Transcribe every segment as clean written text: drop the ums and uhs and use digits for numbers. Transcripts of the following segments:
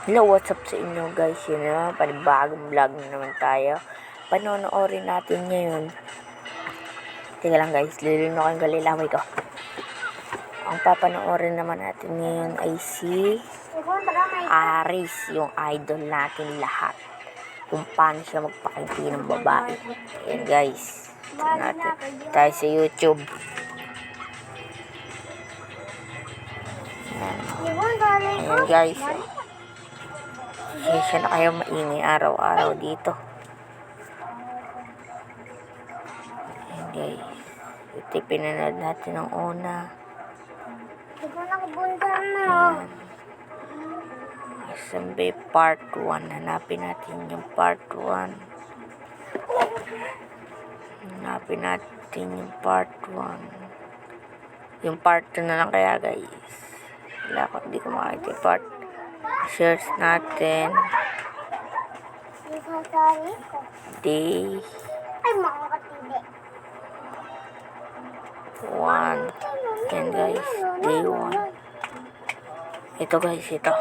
Hello, what's up sa inyo guys? Yun na, panibagong vlog na naman tayo. Panonoorin natin ngayon. Teka lang guys, lilino ko yung galilaway ko. Ang papanoorin naman natin ngayon ay si Aris, yung idol natin lahat. Kung paano siya magpakiti ng babae. Ayan guys, ito natin. Tayo sa YouTube. Ayan guys. Siya na kayo maingay araw-araw dito. Ayan guys. Ito pinanood natin ng una. Ayan. Sabi part 1. Hanapin natin yung part 1. Hanapin natin yung part 1. Yung part 2 na lang kaya guys. Wala ko, hindi ko makakita yung part. Search natin. Day 1. Yan guys. Day 1. Ito guys, ito.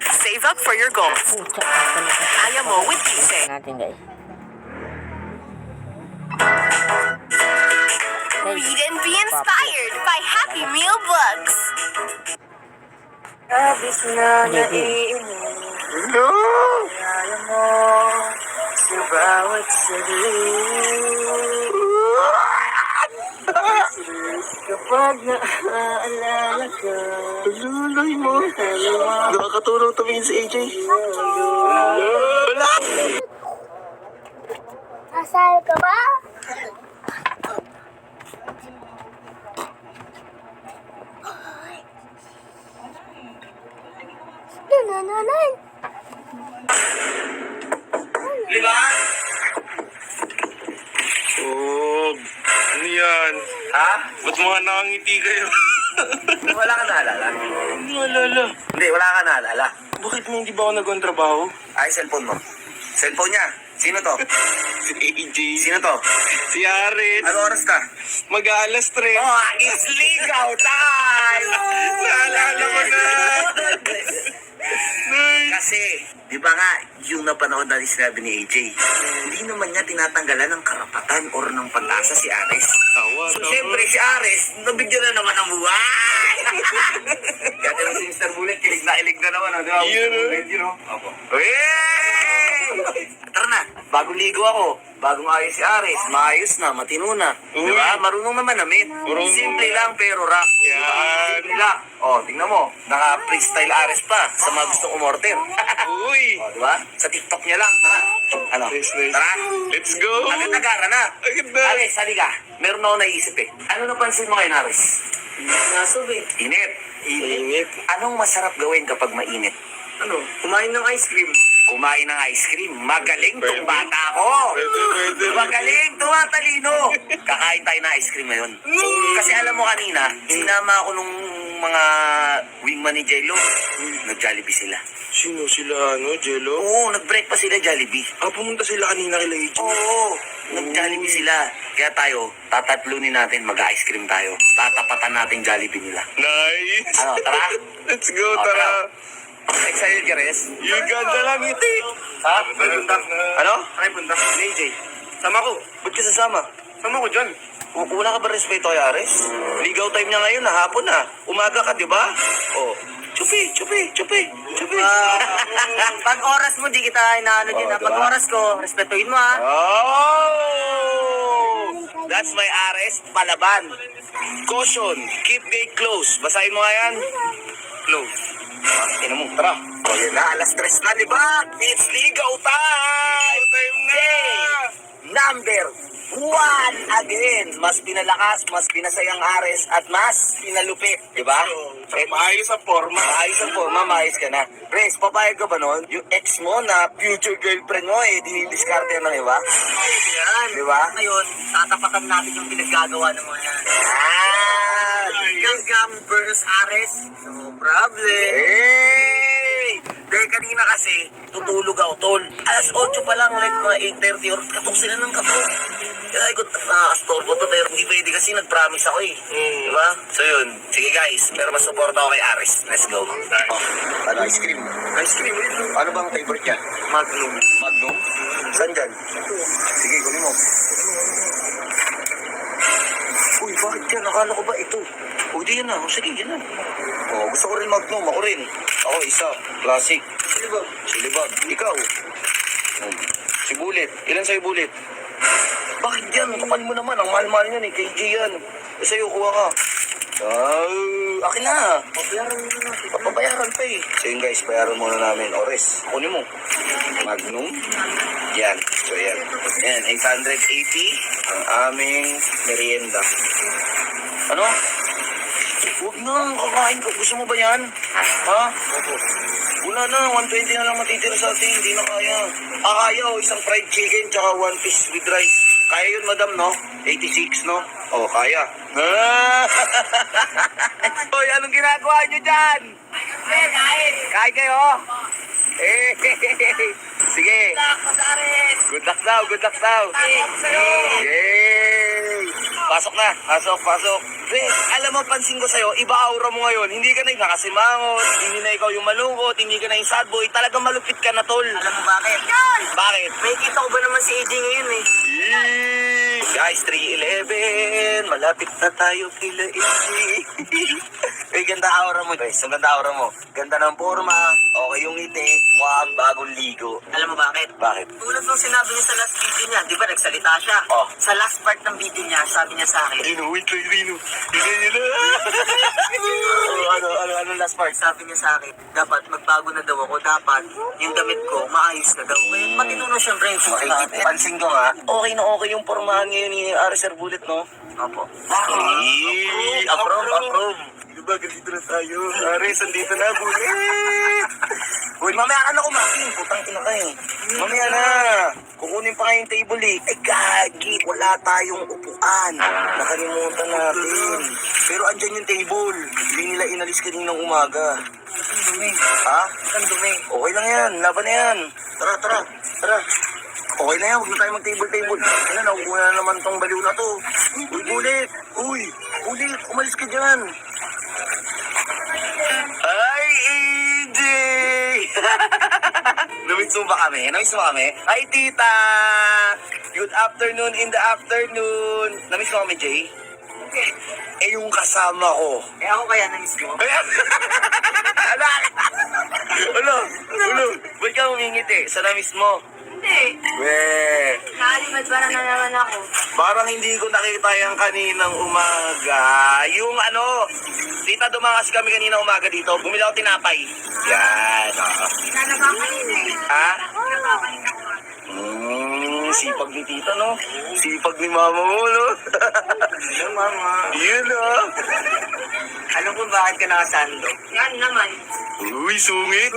Save up for your goals. Kaya mo with Kise. Natin guys. Read and be inspired by Happy Meal Books. Labis na naiinom. No! Kaya mo sa bawat saglit. Kapag naaalala ka, Lulay mo. Nakakatulong tumingin si AJ. Wala! Asal ka ba? Nanananan. Diba? Oh, ano yan? Ha? Ba't mga nakangiti kayo? Wala ka naalala? Hindi alala. Hindi, wala ka naalala. Bakit mo hindi ba ako nagkontrabaho? Ay, cellphone mo. Cellphone niya. Sino to? Si AJ. Sino to? Si Aris. Ano oras ka? Mag-aalas 3. Oh, it's legal time! Naalala ko na. Kasi, di ba nga, yung napanood natin sinabi ni AJ, hindi naman niya tinatanggalan ng karapatan or ng pag-asa si Ares. So, siyempre, si Ares, nabigyan na naman ng buhay! Kaya tayo si Mr. Bullet, kilig na naman, di ba? Yun, Mr. Bullet, yun, Opo. Hey! Tara na, bagong ligo ako. Bagong ayos si Ares, maayos na, matino na. Di ba? Marunong naman namit. Simple lang pero rock. Yan. Simple lang. Oh, tingnan mo, naka-freestyle Ares pa sa mga gustong umorder. Uy! Oh, di ba? Sa TikTok niya lang. Tara. Ano? Nice, nice. Tara. Let's go! Agad nagara na. Agad na. Ares, halika. Meron ako naisip eh. Ano napansin mo ngayon, Ares? Nasub eh. Init. Init. Anong masarap gawin kapag mainit? Ano? Kumain ng ice cream. Kumain ng ice cream. Magaling tong Pwede. bata ko. Pwede. Magaling, tumatalino. Kakain tayo ng ice cream ngayon. Kasi alam mo kanina, sinama ako nung mga wingman ni Jello. Nag-Jollibee sila. Sino sila, Jello? Oo, nag-break pa sila Jollibee. Pumunta sila kanina kila AJ. Oo, nag-Jollibee sila. Kaya tayo, tatatlunin natin, mag-ice cream tayo. Tatapatan natin Jollibee nila. Nice! Ano, tara? Let's go, Oh, tara! Excited ka, Res? You ganda lang ngiti! Ha? Punta. Ano? Ay, punta. Ni AJ. Sama ko. Ba't ka sasama? Sama ko dyan. Wala ka ba respeto kay Ares? Ligaw time niya ngayon, hapon na. Umaga ka, di ba? Oh. Chupi. Pag oras mo, di kita inaano din na. Pag oras ko, respetuhin mo ha. Oh! That's my Ares Palaban. Caution, keep gate closed. Basahin mo nga yan. Close. Tingnan mo, tara. O yan na, alas 3 na, di ba? It's ligaw time! Number 1 again. Mas pinalakas, mas pinasayang Ares, at mas pinalupit, di ba? Maayos ang forma. Maayos ang forma, maayos ka na. Res, papayag ka ba nun? Yung ex mo na future girlfriend mo dinidiscarte ng iba? Yan. Di ba? Ngayon, tatapatan natin yung pinaggagawa ng mga yan. Gam versus Ares. No problem. Hey! Dahil kanina kasi, tutulog ako, tol. Alas 8 pa lang, like mga 8:30 or katok sila ng katok. Kaya ko, nakakastorbo to, pero hindi pwede kasi nag-promise ako eh. Diba? So yun, sige guys, pero mas support ako kay Aris. Let's go. Oh, Ano, ice cream? Ice cream? Ano bang favorite niya? Magnum. Magnum? Saan dyan? Sige, kunin mo. Uy, bakit yan? Akala ko ba ito? O, di yan na. O, sige, yan na. O, gusto ko rin Magnum. Ako rin. Ako, isa. Classic. Silibag. Silibag. Ikaw. O, si Bulit. Ilan sa'yo, Bulit? Bakit yan? Kapal mo naman. Ang mahal-mahal yan eh. KJ yan. E sa'yo, kuha ka. Akin na. Papabayaran pa eh. So yun guys, bayaran muna namin. Ores, kunin mo. Magnum. Yan. So yan. Yan, 880 ang aming merienda. Ano? Huwag na, kakain ka. Gusto mo ba yan? Ha? Wala na, 120 na lang matitira sa atin. Hindi na kaya. Kaya o, isang fried chicken tsaka 1 piece with rice. Kaya yun, madam, no? 86, no? Oo, kaya. Hoy, anong ginagawa nyo dyan? Kain kayo? Sige. Good luck daw, good luck daw. Yay! Pasok na, pasok. Chris, alam mo, pansin ko sa'yo, iba aura mo ngayon. Hindi ka na yung nakasimangot, hindi na ikaw yung malungkot, hindi ka na yung sad boy. Talagang malupit ka na, tol. Alam mo bakit? Bakit? May kita ko ba naman si AJ ngayon eh? Guys, 3:11. Malapit na tayo kila AJ. Uy, ganda aura mo, guys. Ang ganda aura mo. Ganda ng forma. Okay yung ngiti. Mukhang bagong ligo. Alam mo bakit? Bakit? Tulad nung sinabi niya sa last video niya, di ba nagsalita siya? Oh. Sa last part ng video niya, sabi niya sa akin. Wait lang, Rino. Yun. Ano last part? Sabi niya sa akin, dapat magbago na daw ako. Dapat yung damit ko, maayos na daw. Kaya matitunan siyempre yung suot natin. Pansin ko nga, okay na okay yung pormahan ngayon ni Aris Bullet, no? Opo. Approve. Diba, ganito na tayo. Aris, andito na, Bullet. Uy, mamaya ka na kumain. Putang ina kayo. Mamaya na. Kukunin pa kayong table eh. Ay, gagi. Wala tayong upuan. Nakalimutan natin. Pero andyan yung table. Hindi nila inalis kaninang umaga. Ang dumi. Ha? Ang dumi. Okay lang yan. Laban na yan. Tara. Okay na yan. Huwag na tayo mag-table. Ano, nakukuha na naman tong baliw na to. Uy, Bulit. Bulit. Umalis ka dyan. Ay, AJ! Namiss mo ba kami? Hi, tita! Good afternoon in the afternoon. Namiss mo kami, Jay? Okay. Eh, yung kasama ko. Eh ako kaya na-miss mo? Ulo. Ba't ka humingiti? Sa namiss mo? Hindi. Weh. Nakalimad ba na naman ako? Parang hindi ko nakita yung kaninang umaga. Yung ano, tita, dumangas kami kanina umaga dito. Bumili ako tinapay. Yan. Ha? Sipag ni tita, no? Sipag ni mama mo, no? Hello, mama. Yun, no? Alam ko bakit ka nakasando? Yan naman. Uy, sungit.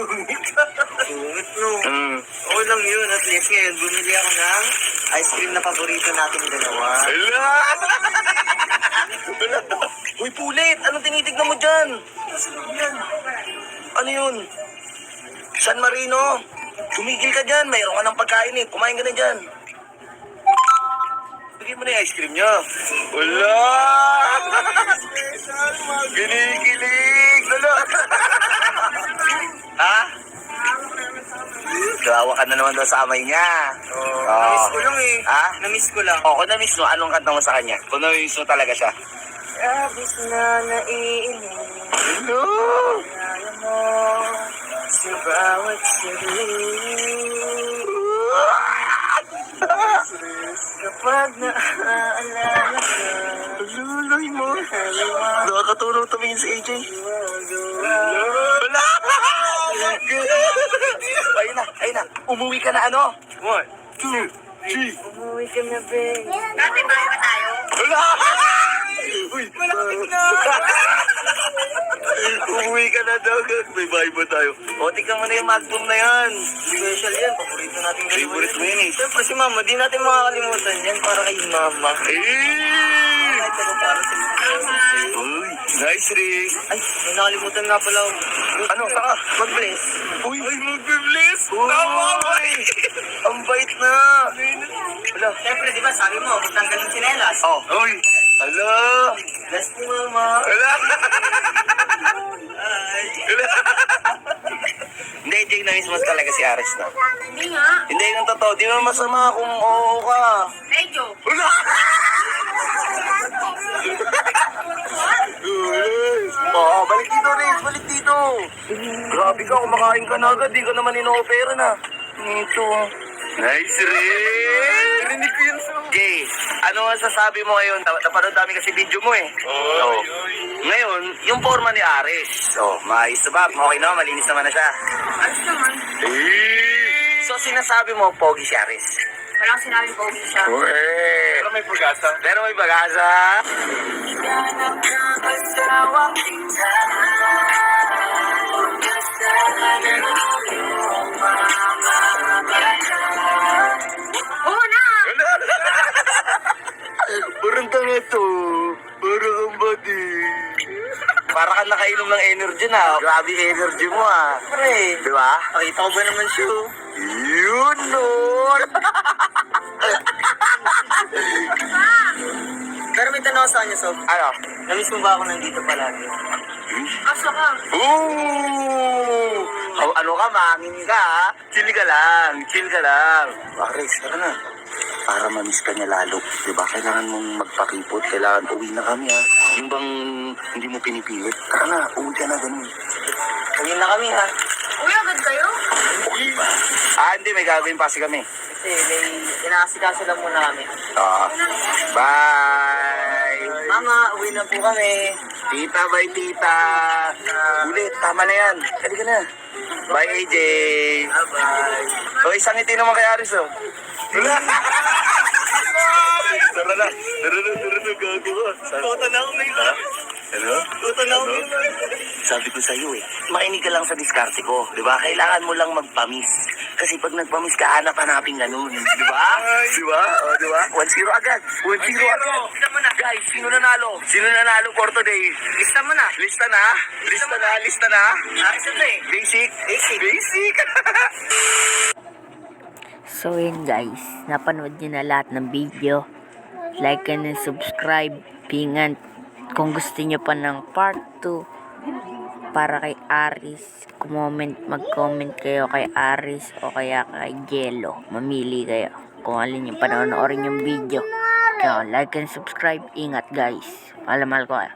Sungit, no? Mm. Okay lang yun. At least ngayon, bumili ako ng ice cream na paborito natin dalawa. Hala! Uy, Pulit! Anong tinitignan mo dyan? Ano yun? San Marino? Tumigil ka dyan. Mayroon ka ng pagkain eh. Kumain ka na dyan. Bigyan mo na yung ice cream niya. Wala! Ginigilig! Wala! Ha? Gawa ka na naman daw sa amay niya. Na-miss ko lang eh. Ha? Na-miss ko lang. O, kung na-miss mo, anong kanta mo sa kanya? Kung na-miss mo talaga siya. Labis na naiinig. Hello! Alam mo, sa bawat kapag naaalala ka, Luloy mo. Nakakatulong tumingin si AJ. Wala! Ayun na. Umuwi ka na ano? 1, 2, 3. umuwi ka na, babe. Wala! Uy! Umuwi ka na daw. May bahay ba tayo? O, tignan mo na yung Magnum na yan. Special yan, paborito natin dalawa. Favorite mo yan eh. Siyempre si mama, di natin makakalimutan yan para kay mama. Eh! Ito para sa Uy! Nice, Rick. Ay, may nakalimutan nga pala ako. Ano? Saka? Mag-bless. Uy! Ay, mag-bless! Tama ba? Ang bait na! Wala. Siyempre, di ba, sabi mo, kung tanggal ng sinelas. Oh! Uy! Hala! Bless mo, mama. Hala! Ay. Hala! na-miss mo talaga si Aris na? Hindi nga. Hindi yung totoo. Di mo masama kung oo ka. Medyo. Wala! Oo, balik dito, Riz. Balik dito. Grabe ka, kumakain ka na agad. Di ka naman ino-opera na. Ito. Nice, Riz. Rinig ko yun. Jay, ano ang sasabi mo ngayon? Napanood dami kasi video mo eh. Oo. Ngayon, yung forma ni Aris. Oh, maayos na ba? Okay na, malinis naman na siya. Ayos naman. So, sinasabi mo, pogi si Aris. Walang sinabi ko siya. Pero may pag-asa. Pero may bagasa. Oo na! Parang tanga to. Parang ang body. Para ka nakainom ng energy na. Grabe yung energy mo ah. Pre, di ba? Pakita ko ba naman siya? Yun nun. Pero may tanong ako sa kanya, Sob. Ano? Namiss mo ba ako nandito palagi? Asa ka? Ooh! Oh, ano ka, mangin ka ha? Chill ka lang, chill ka lang. Aris, tara na. Para mamiss ka niya lalo. Diba? Kailangan mong magpakipot. Kailangan uwi na kami ha. Yung bang hindi mo pinipilit. Tara na, uwi ka na ganun. Uwi na kami, ha? Uy, agad kayo? Hindi. May gagawin pa kasi kami. Kasi may inaasikaso lang muna kami. Bye! Mama, uwi na po kami. Tita, bye tita. Ulit, tama na yan. Halika na. Bye AJ. Bye-bye. So isang ngiti naman kay Aris oh. Tara na, gago ka. Tota na ako may lang. Ano? Tota na ako may lang. Sabi ko sa'yo eh, makinig ka lang sa diskarte ko, di ba? Kailangan mo lang magpamis. Kasi pag nagpamis ka, hanap-hanapin ganun, di ba? Di ba? O, di ba? 1-0 agad. 1-0 agad. Lista mo na. Guys, sino nanalo? Sino nanalo for today? Lista mo na. Lista na? Lista na? Isa na eh. Basic? Basic! So yun guys, napanood nyo na lahat ng video. Like and subscribe. Pingan kung gusto nyo pa ng part 2 para kay Aris. Mag-comment kayo kay Aris o kaya kay Jello. Mamili kayo kung alin yung panonoorin yung video. So, like and subscribe. Ingat guys. Mahal ko kayo.